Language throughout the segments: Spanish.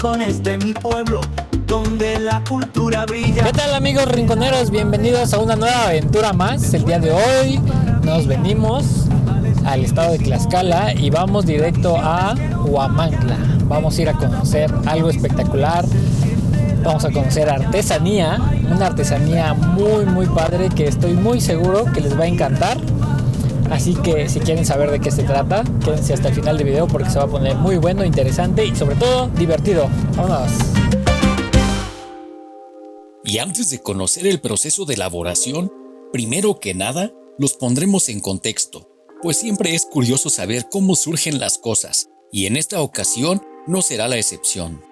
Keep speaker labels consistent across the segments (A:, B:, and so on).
A: rincones de mi pueblo, donde la cultura brilla.
B: ¿Qué tal, amigos rinconeros? Bienvenidos a una nueva aventura más. El día de hoy nos venimos al estado de Tlaxcala y vamos directo a Huamantla. Vamos a ir a conocer algo espectacular. Vamos a conocer artesanía, una artesanía muy padre que estoy muy seguro que les va a encantar. Así que si quieren saber de qué se trata, quédense hasta el final del video porque se va a poner muy bueno, interesante y sobre todo divertido. ¡Vámonos!
C: Y antes de conocer el proceso de elaboración, primero que nada, los pondremos en contexto, pues siempre es curioso saber cómo surgen las cosas, y en esta ocasión no será la excepción.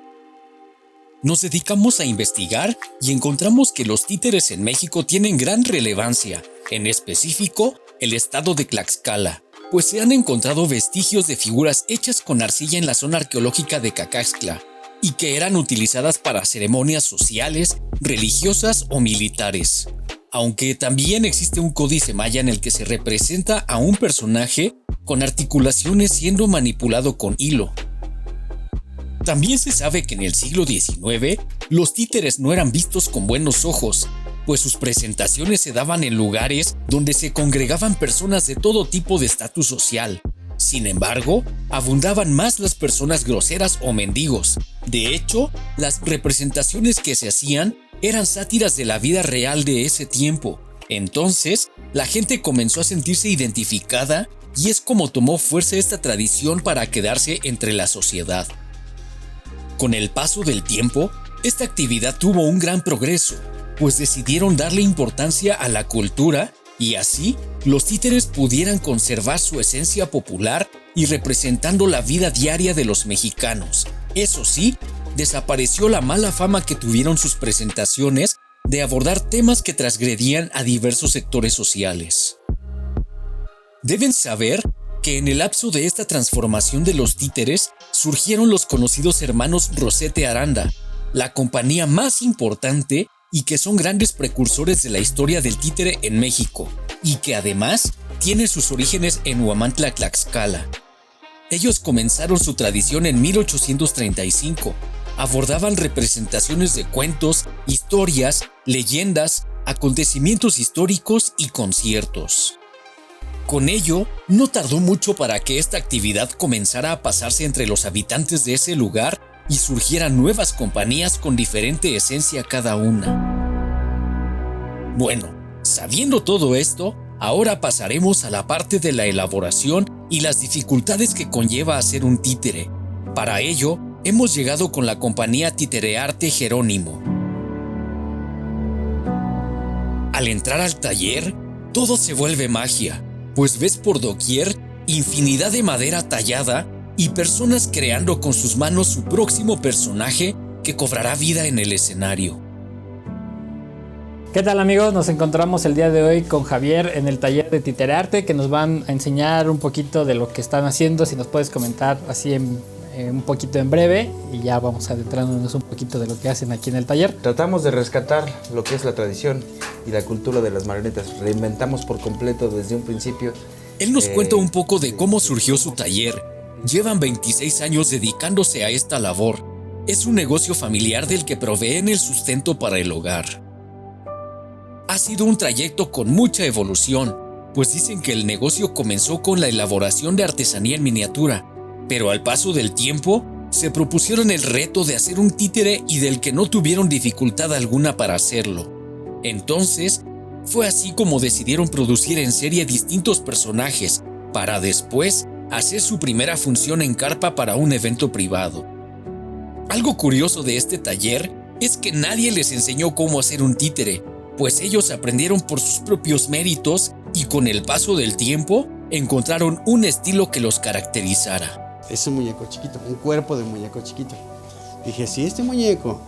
C: Nos dedicamos a investigar y encontramos que los títeres en México tienen gran relevancia, en específico, el estado de Tlaxcala, pues se han encontrado vestigios de figuras hechas con arcilla en la zona arqueológica de Cacaxtla, y que eran utilizadas para ceremonias sociales, religiosas o militares. Aunque también existe un códice maya en el que se representa a un personaje con articulaciones siendo manipulado con hilo. También se sabe que en el siglo XIX los títeres no eran vistos con buenos ojos, pues sus presentaciones se daban en lugares donde se congregaban personas de todo tipo de estatus social. Sin embargo, abundaban más las personas groseras o mendigos. De hecho, las representaciones que se hacían eran sátiras de la vida real de ese tiempo. Entonces, la gente comenzó a sentirse identificada y es como tomó fuerza esta tradición para quedarse entre la sociedad. Con el paso del tiempo, esta actividad tuvo un gran progreso, pues decidieron darle importancia a la cultura y así los títeres pudieran conservar su esencia popular y representando la vida diaria de los mexicanos. Eso sí, desapareció la mala fama que tuvieron sus presentaciones de abordar temas que transgredían a diversos sectores sociales. Deben saber que en el lapso de esta transformación de los títeres surgieron los conocidos hermanos Rosete Aranda, la compañía más importante y que son grandes precursores de la historia del títere en México, y que además tiene sus orígenes en Huamantla, Tlaxcala. Ellos comenzaron su tradición en 1835, abordaban representaciones de cuentos, historias, leyendas, acontecimientos históricos y conciertos. Con ello, no tardó mucho para que esta actividad comenzara a pasarse entre los habitantes de ese lugar y surgieran nuevas compañías con diferente esencia cada una. Bueno, sabiendo todo esto, ahora pasaremos a la parte de la elaboración y las dificultades que conlleva hacer un títere. Para ello, hemos llegado con la compañía Titerearte Jerónimo. Al entrar al taller, todo se vuelve magia, pues ves por doquier infinidad de madera tallada y personas creando con sus manos su próximo personaje que cobrará vida en el escenario.
B: ¿Qué tal, amigos? Nos encontramos el día de hoy con Javier en el taller de Titerearte, que nos van a enseñar un poquito de lo que están haciendo. Si nos puedes comentar así un poquito en breve y ya vamos adentrándonos un poquito de lo que hacen aquí en el taller.
D: Tratamos de rescatar lo que es la tradición y la cultura de las marionetas. Reinventamos por completo desde un principio.
C: Él nos cuenta un poco de cómo surgió su taller. Llevan 26 años dedicándose a esta labor. Es un negocio familiar del que proveen el sustento para el hogar. Ha sido un trayecto con mucha evolución, pues dicen que el negocio comenzó con la elaboración de artesanía en miniatura, pero al paso del tiempo se propusieron el reto de hacer un títere y del que no tuvieron dificultad alguna para hacerlo. Entonces, fue así como decidieron producir en serie distintos personajes, para después hacer su primera función en carpa para un evento privado. Algo curioso de este taller es que nadie les enseñó cómo hacer un títere, pues ellos aprendieron por sus propios méritos y con el paso del tiempo encontraron un estilo que los caracterizara.
E: Es un muñeco chiquito, un cuerpo de muñeco chiquito. Dije, si este muñeco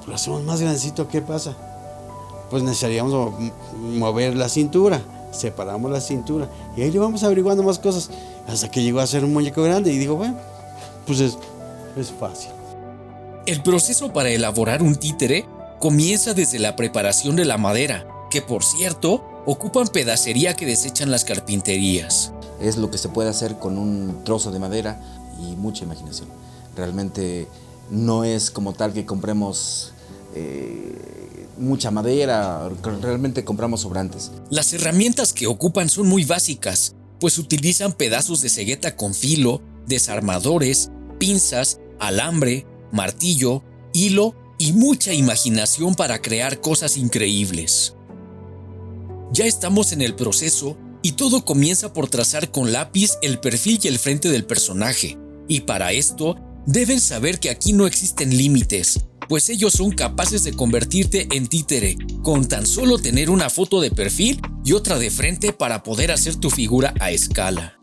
E: lo hacemos más grandecito, ¿qué pasa? Pues necesitaríamos mover la cintura. Separamos la cintura y ahí le vamos averiguando más cosas hasta que llegó a ser un muñeco grande y digo, bueno, pues es fácil.
C: El proceso para elaborar un títere comienza desde la preparación de la madera, que por cierto, ocupan pedacería que desechan las carpinterías.
F: Es lo que se puede hacer con un trozo de madera y mucha imaginación. Realmente
D: No es como tal que compremos mucha madera, realmente compramos sobrantes.
C: Las herramientas que ocupan son muy básicas, pues utilizan pedazos de cegueta con filo, desarmadores, pinzas, alambre, martillo, hilo y mucha imaginación para crear cosas increíbles. Ya estamos en el proceso y todo comienza por trazar con lápiz el perfil y el frente del personaje, y para esto deben saber que aquí no existen límites, pues ellos son capaces de convertirte en títere con tan solo tener una foto de perfil y otra de frente para poder hacer tu figura a escala.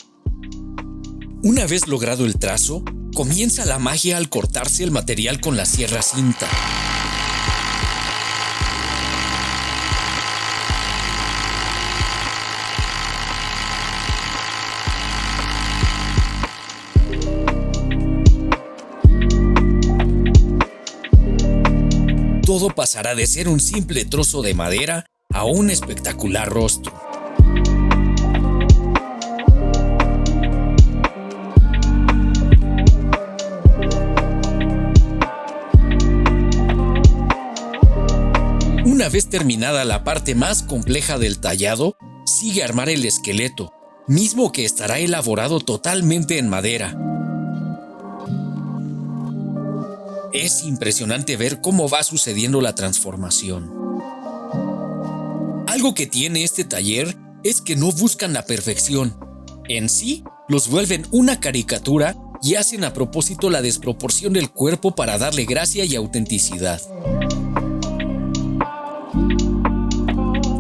C: Una vez logrado el trazo, comienza la magia al cortarse el material con la sierra cinta. Todo pasará de ser un simple trozo de madera a un espectacular rostro. Una vez terminada la parte más compleja del tallado, sigue armar el esqueleto, mismo que estará elaborado totalmente en madera. Es impresionante ver cómo va sucediendo la transformación. Algo que tiene este taller es que no buscan la perfección. En sí, los vuelven una caricatura y hacen a propósito la desproporción del cuerpo para darle gracia y autenticidad.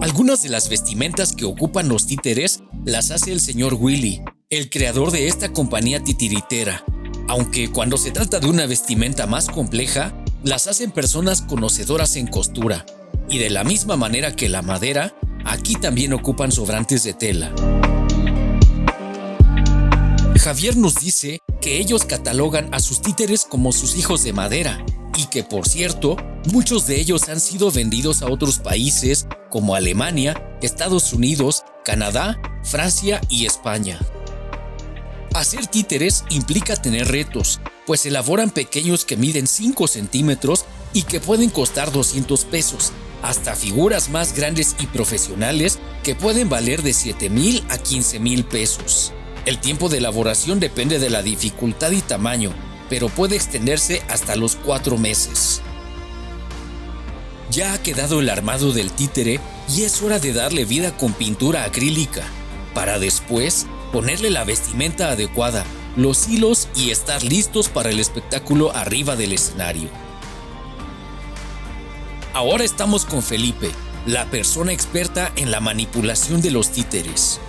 C: Algunas de las vestimentas que ocupan los títeres las hace el señor Willy, el creador de esta compañía titiritera. Aunque cuando se trata de una vestimenta más compleja, las hacen personas conocedoras en costura. Y de la misma manera que la madera, aquí también ocupan sobrantes de tela. Javier nos dice que ellos catalogan a sus títeres como sus hijos de madera, y que por cierto, muchos de ellos han sido vendidos a otros países como Alemania, Estados Unidos, Canadá, Francia y España. Hacer títeres implica tener retos, pues elaboran pequeños que miden 5 centímetros y que pueden costar 200 pesos, hasta figuras más grandes y profesionales que pueden valer de 7,000 a 15,000 pesos. El tiempo de elaboración depende de la dificultad y tamaño, pero puede extenderse hasta los 4 meses. Ya ha quedado el armado del títere y es hora de darle vida con pintura acrílica, para después ponerle la vestimenta adecuada, los hilos y estar listos para el espectáculo arriba del escenario. Ahora estamos con Felipe, la persona experta en la manipulación de los títeres.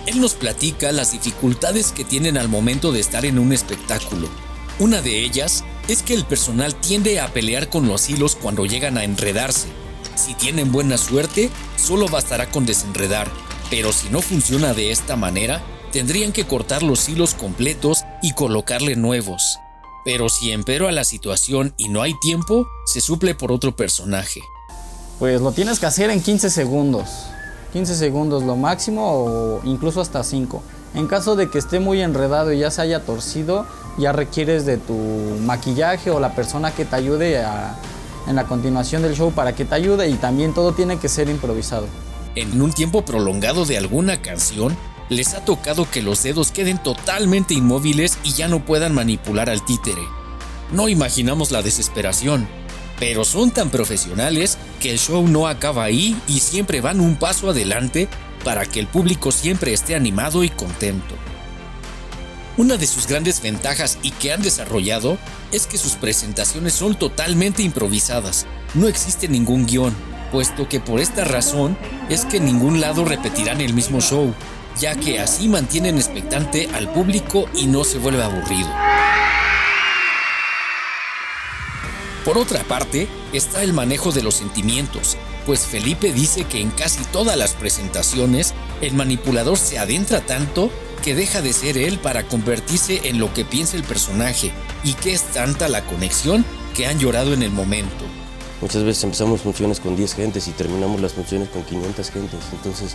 C: Él nos platica las dificultades que tienen al momento de estar en un espectáculo. Una de ellas es que el personal tiende a pelear con los hilos cuando llegan a enredarse. Si tienen buena suerte, solo bastará con desenredar, pero si no funciona de esta manera, tendrían que cortar los hilos completos y colocarle nuevos. Pero si empero a la situación y no hay tiempo, se suple por otro personaje.
F: Pues lo tienes que hacer en 15 segundos. 15 segundos lo máximo o incluso hasta 5. En caso de que esté muy enredado y ya se haya torcido, ya requieres de tu maquillaje o la persona que te ayude en la continuación del show para que te ayude, y también todo tiene que ser improvisado.
C: En un tiempo prolongado de alguna canción, les ha tocado que los dedos queden totalmente inmóviles y ya no puedan manipular al títere. No imaginamos la desesperación, pero son tan profesionales que el show no acaba ahí y siempre van un paso adelante para que el público siempre esté animado y contento. Una de sus grandes ventajas y que han desarrollado es que sus presentaciones son totalmente improvisadas, no existe ningún guión, puesto que por esta razón es que en ningún lado repetirán el mismo show, ya que así mantienen expectante al público y no se vuelve aburrido. Por otra parte, está el manejo de los sentimientos, pues Felipe dice que en casi todas las presentaciones el manipulador se adentra tanto que deja de ser él para convertirse en lo que piensa el personaje, y que es tanta la conexión que han llorado en el momento.
G: Muchas veces empezamos funciones con 10 gentes y terminamos las funciones con 500 gentes, entonces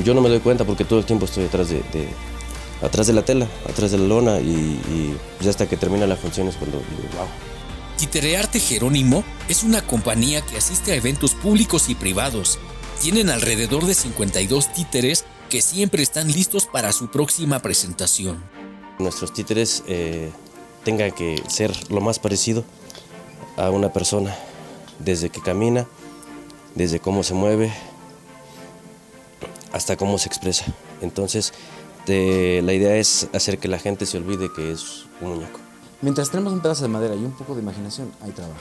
G: yo no me doy cuenta porque todo el tiempo estoy detrás atrás de la tela, atrás de la lona y ya hasta que termina la función es cuando digo, wow.
C: Títerearte Jerónimo es una compañía que asiste a eventos públicos y privados. Tienen alrededor de 52 títeres que siempre están listos para su próxima presentación.
G: Nuestros títeres tengan que ser lo más parecido a una persona, desde que camina, desde cómo se mueve, hasta cómo se expresa. Entonces, la idea es hacer que la gente se olvide que es un muñeco.
D: Mientras tenemos un pedazo de madera y un poco de imaginación, hay trabajo.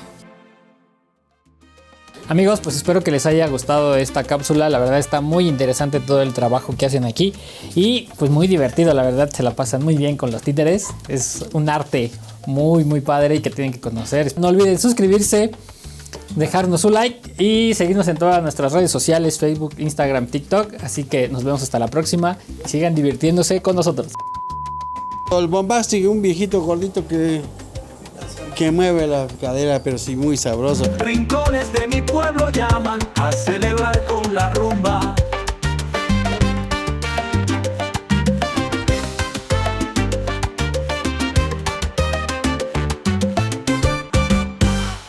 B: Amigos, pues espero que les haya gustado esta cápsula. La verdad está muy interesante todo el trabajo que hacen aquí y pues muy divertido, la verdad se la pasan muy bien con los títeres. Es un arte muy padre y que tienen que conocer. No olviden suscribirse, dejarnos su like y seguirnos en todas nuestras redes sociales, Facebook, Instagram, TikTok. Así que nos vemos hasta la próxima y sigan divirtiéndose con nosotros.
E: El Bombastic, un viejito gordito que mueve la cadera, pero sí muy sabroso.
A: Rincones de mi pueblo llaman a celebrar con la rumba.